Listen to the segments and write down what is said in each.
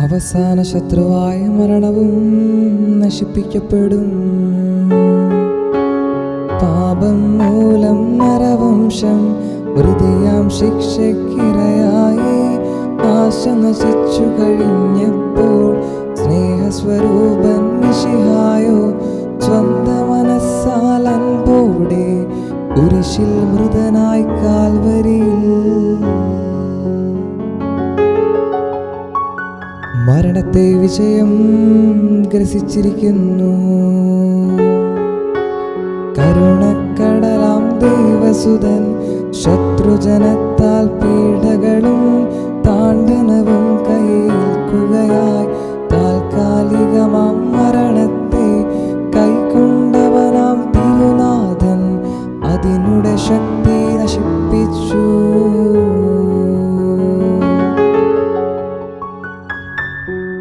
അവസാന ശത്രുവായ മരണവും നശിപ്പിക്കപ്പെടും. പാപം മൂലം നരവംശം വൃതിയാം ശിക്ഷയ്ക്കിരയായി ആശ നശിച്ചു കഴിഞ്ഞപ്പോൾ സ്നേഹസ്വരൂപൻ മിശിഹായോ സ്വന്തം മനസ്സാൽ അൻപോടെ കുരിശിൽ മൃതനായി കാൽവരിയിൽ മരണത്തെ വിജയം ഗ്രസിച്ചിരിക്കുന്നു. കരുണക്കടലാം ദൈവസുതൻ ശത്രുജനത്താൽ പീഡകളും താണ്ഡനവും കൈയേൽക്കുകയായി താൽക്കാലികമാം മരണത്തെ കൈക്കൊണ്ടവനാം തിരുനാഥൻ അതിനുടെ ശക്തി നശിപ്പിച്ചു.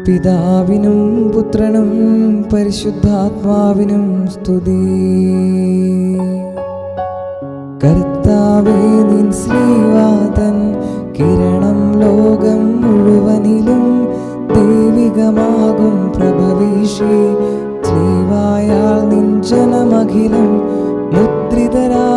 പിതാവിനും പുത്രനും പരിശുദ്ധാത്മാവിനും സ്തുതി. കർത്താവേ, നിൻ ശ്രീവാതൻ കിരണം ലോകം മുഴുവനിലും ദൈവികമാകും പ്രഭവീശി. ശ്രീവായാൽ നിൻ ജനമഖിലം മുദ്രിതരാ